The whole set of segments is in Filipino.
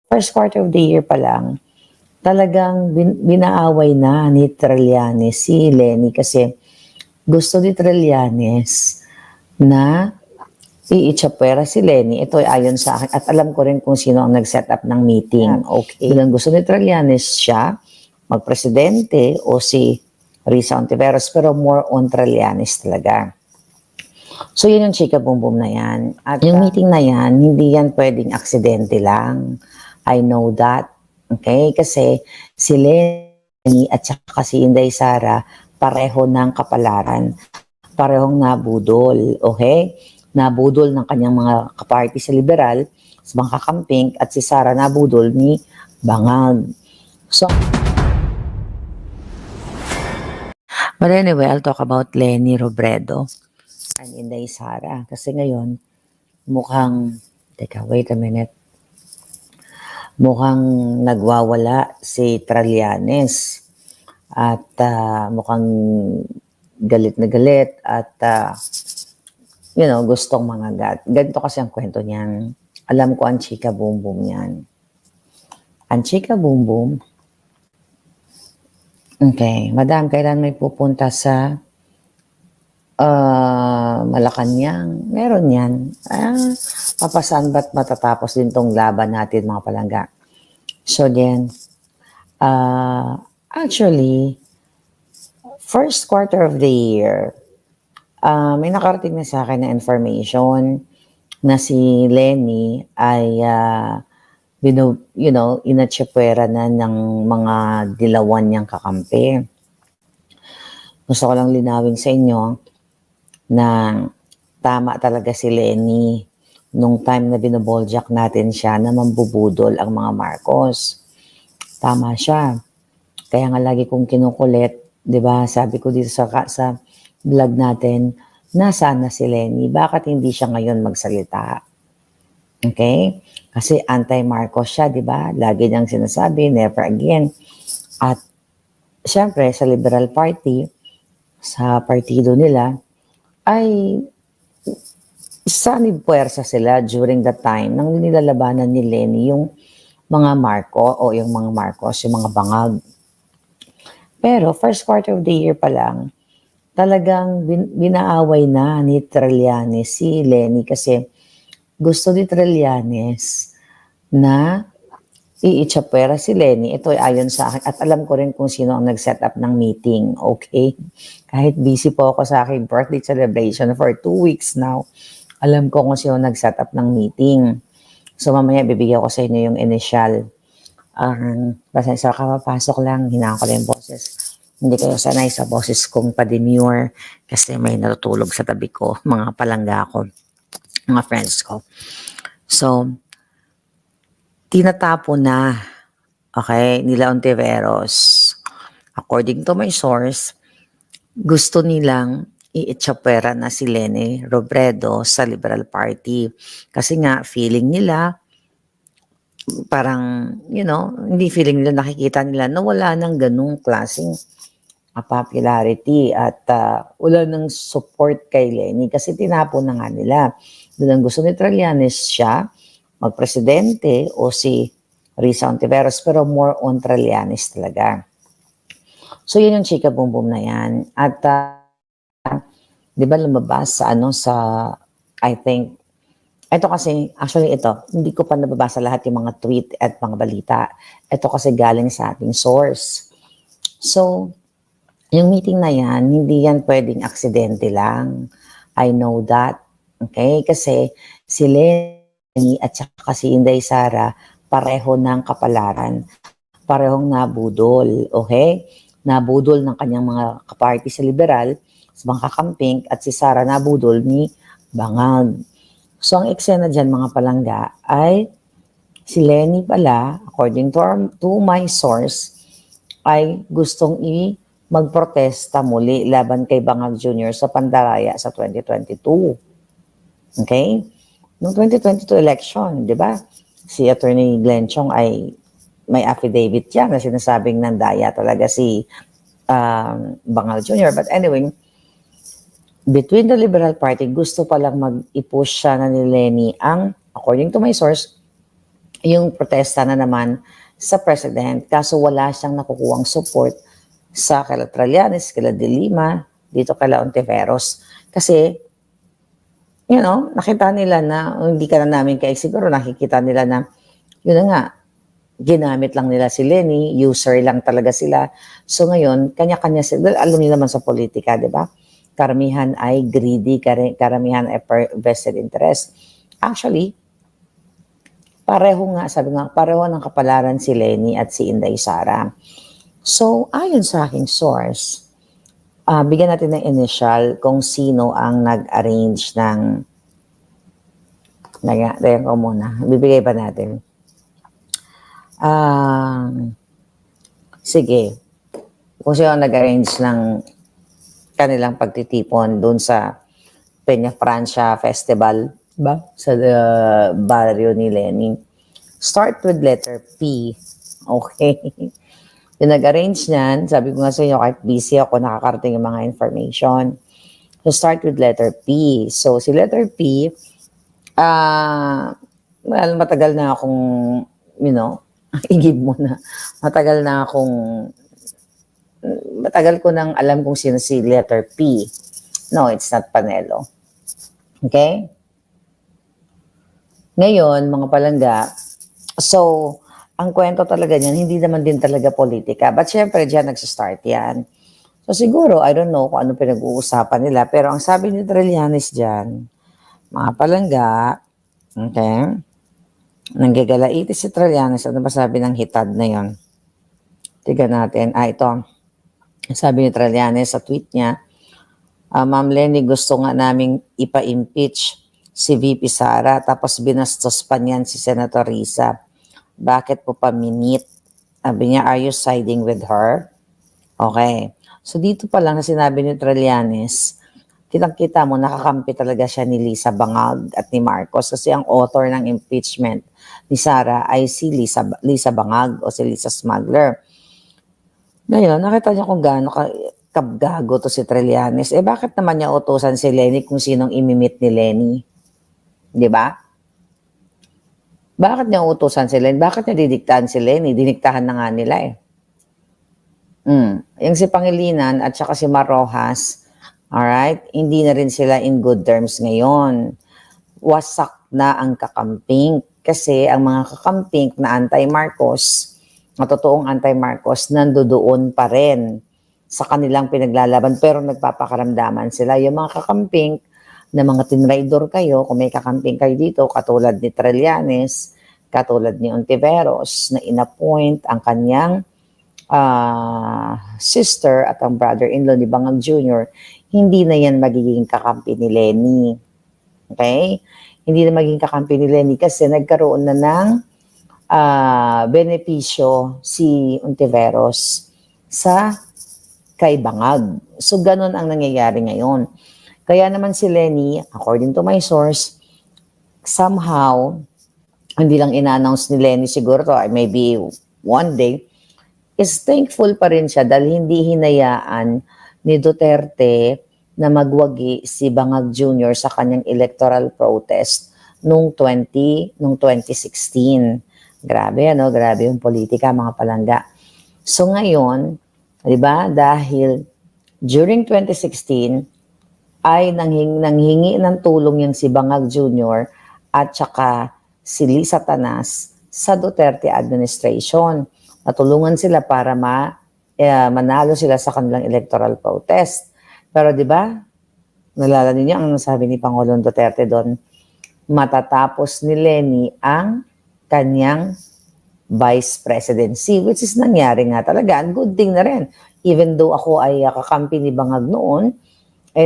first quarter of the year pa lang, talagang binaaway na ni Trillanes si Lenny kasi gusto ni Trillanes na iitsapwera si Lenny. Ito ay ayon sa akin at alam ko rin kung sino ang nag-set up ng meeting. Okay. Bilang gusto ni Trillanes siya magpresidente o si Risa Ontiveros, pero more on Trillanes talaga. So yun yung chika boom boom na yan. At yung meeting na yan, hindi yan pwedeng aksidente lang. I know that. Okay? Kasi si Lenny at saka si Inday Sara pareho ng kapalaran. Parehong nabudol. Okay? Nabudol ng kanyang mga kaparty sa liberal, sa mga kakamping, at si Sara nabudol ni Bangag. So, but anyway, I'll talk about Lenny Robredo and Inday Sara. Kasi ngayon, mukhang, wait a minute. Mukhang nagwawala si Trillanes. At mukhang galit na galit at gustong mangagat. Ganito kasi ang kwento niyan. Alam ko ang chika boom boom niyan. Ang chika boom boom. Okay, madam, kailan may pupunta sa Malacanang? Meron yan. Papasan ba't matatapos din tong laban natin, mga palangga? So then, actually, first quarter of the year, may nakarating na sa akin na information na si Lenny ay inatsapwera na ng mga dilawan niyang kakampi. Gusto ko lang linawin sa inyo na tama talaga si Lenny nung time na binoboljak natin siya na mambubudol ang mga Marcos. Tama siya. Kaya nga lagi kong kinukulit, 'di ba? Sabi ko dito sa vlog natin, nasaan na si Lenny? Bakit hindi siya ngayon magsalita? Okay? Kasi anti-Marcos siya, 'di ba? Lagi niyang sinasabi, never again. At syempre sa Liberal Party, sa partido nila, ay sanib puwersa sila during the time nang nilalabanan ni Lenny yung mga yung mga Marcos, yung mga Bangag. Pero first quarter of the year pa lang, talagang binaaway na ni Trillanes si Lenny kasi gusto ni Trillanes na iitsapwera si Lenny. Ito ay ayon sa akin at alam ko rin kung sino ang nag-set up ng meeting. Okay? Kahit busy po ako sa aking birthday celebration for 2 weeks now, alam ko kung sino nag-set up ng meeting. So mamaya bibigyan ko sa inyo yung initial. Basta sa kapapasok lang, hinaan ko lang yung boses. Hindi kayo sanay sa boses kong pa-demure kasi may natutulog sa tabi ko, mga palangga ko, mga friends ko. So, tinatapo na, okay, nila Ontiveros. According to my source, gusto nilang iitsapwera na si Lenny Robredo sa Liberal Party. Kasi nga, feeling nila, parang, hindi feeling nila, nakikita nila na wala nang ganung klaseng popularity at wala nang support kay Lenny kasi tinapo na nga nila. Doon ang gusto ni Trillanes siya magpresidente o si Risa Ontiveros, pero more on Trillanes talaga. So yun yung chika boom boom na yan. At di ba lumabas sa I think, ito kasi, actually ito, hindi ko pa nababasa lahat yung mga tweet at mga balita. Ito kasi galing sa ating source. So, yung meeting na yan, hindi yan pwedeng aksidente lang. I know that. Okay? Kasi si Lenny at saka si Inday Sara, pareho ng kapalaran. Parehong nabudol. Okay? Nabudol ng kanyang mga kaparty sa liberal, sa mga kakamping, at si Sara nabudol ni Bangag. So, ang eksena dyan, mga palangga, ay si Lenny pala, according to my source, ay gustong magprotesta muli laban kay Bangag Jr. sa Pandaraya sa 2022. Okay? Noong 2022 election, di ba? Si Attorney Glenn Chong ay may affidavit yan na sinasabing nandaya talaga si Bangag Jr. But anyway, between the Liberal Party, gusto palang mag-i-push siya na ni Lenny ang, according to my source, yung protesta na naman sa president. Kaso wala siyang nakukuhang support sa kala Trillanes, kala De Lima, dito kala Ontiveros. Kasi, nakita nila na, hindi ka na namin kaya siguro nakikita nila na, yun na nga, ginamit lang nila si Lenny, user lang talaga sila. So ngayon, kanya-kanya sila, alam niyo naman sa politika, di ba? Karamihan ay greedy, karamihan ay vested interest. Actually, pareho nga, sabi nga, pareho ng kapalaran si Lenny at si Inday Sara. So, ayon sa aking source, bigyan natin ng initial kung sino ang nag-arrange ng, tayo ko muna, bibigay pa natin. Sige, kung sino ang nag-arrange ng kanilang pagtitipon doon sa Peña Francia Festival, ba? Sa barrio ni Lenny. Start with letter P. Okay. Yung nag-arrange niyan, sabi ko nga sa inyo, kahit busy ako, nakakarating yung mga information. So, start with letter P. So, si letter P, well, matagal na akong, i-give mo na. Matagal ko nang alam kung sino si letter P. No, it's not Panelo. Okay? Ngayon, mga palangga, so, ang kwento talaga niyan, hindi naman din talaga politika. But syempre, diyan nagsistart yan. So siguro, I don't know kung ano pinag-uusapan nila. Pero ang sabi ni Trillanes diyan, mga palangga, okay, nanggagalaiti si Trillanes. Ano ba sabi ng hitad na yon? Tignan natin. Ito. Sabi ni Trillanes sa tweet niya, Ma'am Lenny, gusto nga naming ipa-impeach si VP Sara, tapos binastos pa niyan si Senator Risa. Bakit po paminit? Sabi niya, are you siding with her? Okay. So dito pa lang na sinabi ni Trillanes, kitang-kita mo, nakakampi talaga siya ni Lisa Bangag at ni Marcos kasi ang author ng impeachment ni Sara ay si Lisa Bangag o si Lisa Smuggler. Ngayon, nakita niya kung gaano kabgago to si Trillanes. Bakit naman niya utusan si Lenny kung sinong imimit ni Lenny? Di ba? Bakit niya utusan si Lenny? Bakit niya didiktahan si Lenny? Diniktahan na nga nila eh. Yung si Pangilinan at saka si Marojas, alright, hindi na rin sila in good terms ngayon. Wasak na ang kakamping kasi ang mga kakamping na anti-Marcos, totoong anti-Marcos, nandoon pa rin sa kanilang pinaglalaban pero nagpapakaramdaman sila. Yung mga kakamping na mga tinraidor kayo, kung may kakamping kayo dito, katulad ni Trillanes, katulad ni Ontiveros, na inappoint ang kanyang sister at ang brother-in-law ni Bangag Jr., hindi na yan magiging kakampi ni Lenny. Okay? Hindi na magiging kakampi ni Lenny kasi nagkaroon na ng benepisyo si Ontiveros sa kay Bangag. So, ganun ang nangyayari ngayon. Kaya naman si Lenny, according to my source, somehow, hindi lang ina-announce ni Lenny siguro to, maybe one day, is thankful pa rin siya dahil hindi hinayaan ni Duterte na magwagi si Bangag Jr. sa kanyang electoral protest noong 2016. Grabe, Grabe yung politika, mga palangga. So ngayon, di ba, dahil during 2016, ay nanghingi ng tulong yung si Bangag Jr. at saka si Lisa Tanas sa Duterte administration. Natulungan sila para manalo sila sa kanilang electoral protest. Pero di ba, nalala niyo ang sabi ni Pangulong Duterte doon, matatapos ni Lenny ang kanyang vice presidency, which is nangyari nga talaga. Ang good thing na rin. Even though ako ay kakampi ni Bangag noon,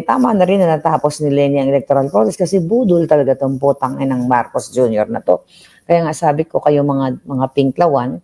tama na rin na natapos ni Lenny ang electoral protest kasi budol talaga itong putang ng Marcos Jr. na to. Kaya nga sabi ko kayo mga pinklawan,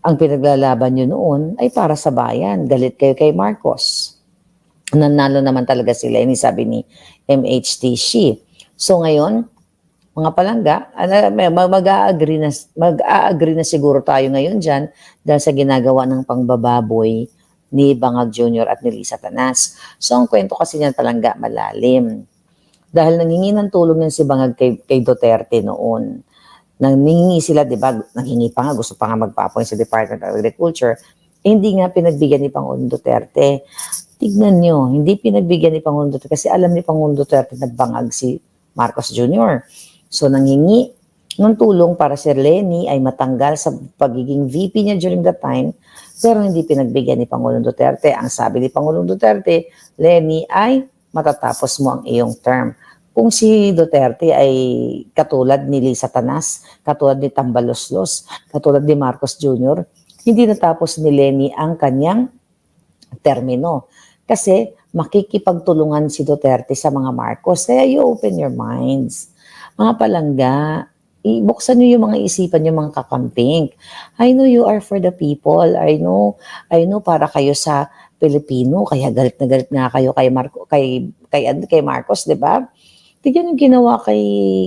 ang pinaglalaban nyo noon ay para sa bayan. Galit kayo kay Marcos. Nanalo naman talaga si Lenny, sabi ni MHTC. So ngayon, mga palangga, mag-a-agree na siguro tayo ngayon dyan dahil sa ginagawa ng pangbababoy ni Bangag Jr. at ni Lisa Tanas. So, ang kwento kasi niyan palangga malalim. Dahil nangingi ng tulong yan si Bangag kay Duterte noon. Nanghingi sila, di ba, nanghingi pa nga, gusto pa nga magpa-appoint sa Department of Agriculture, hindi nga pinagbigyan ni Pangulong Duterte. Tignan nyo, hindi pinagbigyan ni Pangulong Duterte kasi alam ni Pangulong Duterte nagbangag si Marcos Jr. So, nanghingi ng tulong para si Leni ay matanggal sa pagiging VP niya during that time, pero hindi pinagbigyan ni Pangulong Duterte. Ang sabi ni Pangulong Duterte, Leni, ay matatapos mo ang iyong term. Kung si Duterte ay katulad ni Lisa Tanas, katulad ni Tambaloslos, katulad ni Marcos Jr., hindi natapos ni Leni ang kanyang termino. Kasi makikipagtulungan si Duterte sa mga Marcos. Kaya you open your minds. Mga palangga, ibuksan nyo yung mga isipan nyo, mga kakamping. I know you are for the people. I know para kayo sa Pilipino, kaya galit na galit nga kayo kay Marcos, di ba? Tignan yung ginawa kay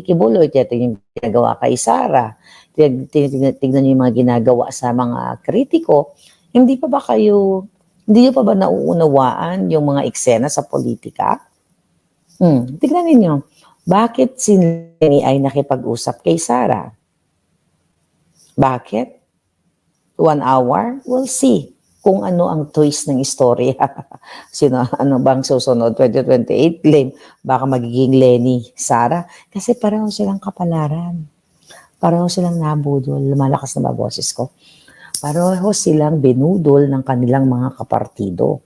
Kibuloy, tignan yung ginagawa kay Sara, tignan yung mga ginagawa sa mga kritiko. Hindi nyo pa ba nauunawaan yung mga eksena sa politika? Tignan ninyo, bakit si Leni ay nakipag-usap kay Sara? Bakit? 1 hour? We'll see kung ano ang twist ng istorya. Ano bang susunod? 2028 claim, baka magiging Leni, Sara. Kasi pareho silang kapalaran. Pareho silang nabudol. Lumalakas na ba boses ko? Pareho silang binudol ng kanilang mga kapartido.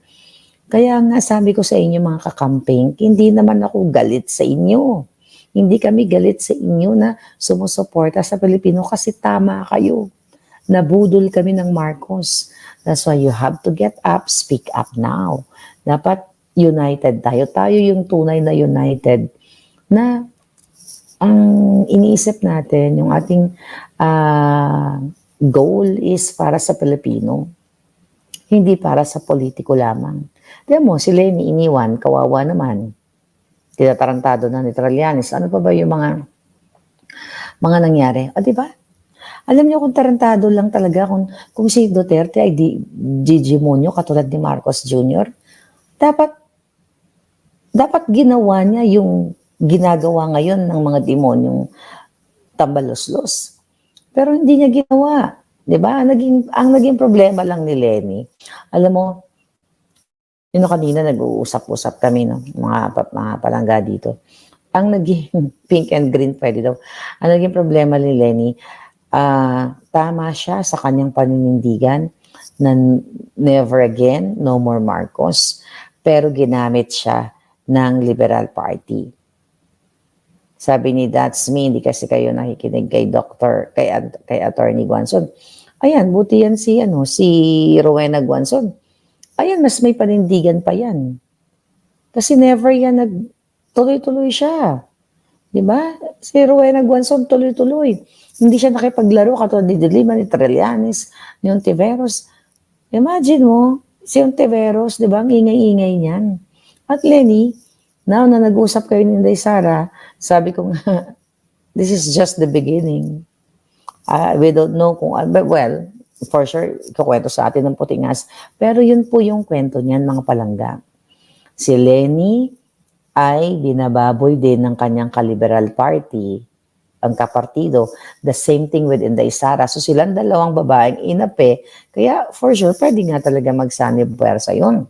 Kaya nga sabi ko sa inyo mga kakamping, hindi naman ako galit sa inyo. Hindi kami galit sa inyo na sumusuporta sa Pilipino kasi tama kayo. Nabudol kami ng Marcos. That's why you have to get up, speak up now. Dapat united tayo. Tayo yung tunay na united na ang iniisip natin, yung ating goal is para sa Pilipino. Hindi para sa politiko lamang. Diyan mo, si Leni iniwan, kawawa naman. Tinatarantado na ni Trillanes. Ano pa ba yung mga nangyari? O, diba? Alam niyo kung tarantado lang talaga kung si Duterte ay Gigimonyo katulad ni Marcos Jr., dapat ginawa niya yung ginagawa ngayon ng mga demonyong Tambaloslos. Pero hindi niya ginawa. Diba? Ang naging problema lang ni Leni, alam mo, kanina nag-uusap-usap kami, no? mga palangga dito. Ang naging pink and green pwede daw. Ang naging problema ni Leni, tama siya sa kanyang paninindigan na never again, no more Marcos, pero ginamit siya ng Liberal Party. Sabi ni That's Me, hindi kasi kayo nakikinig kay Attorney Guanzon. Ayan, buti yan si Rowena Guanzon. Ayan, mas may panindigan pa yan. Kasi never yan tuloy-tuloy siya. Diba? Si Rowena Guanzon tuloy-tuloy. Hindi siya nakipaglaro katulad ni Dilima, ni Trillanes, ni Ontiveros. Imagine mo, si Ontiveros, di ba, ang ingay-ingay niyan. At Leni, now na nag-usap kayo ni Inday Sara, sabi ko nga, this is just the beginning. We don't know but well, for sure, ikukwento sa atin ng Putingas. Pero yun po yung kwento niyan, mga palangga. Si Leni ay binababoy din ng kanyang ka-Liberal Party, ang kapartido. The same thing with Inday Sara. So silang dalawang babaeng inape, kaya for sure, pwede nga talaga magsanib puwersa yun.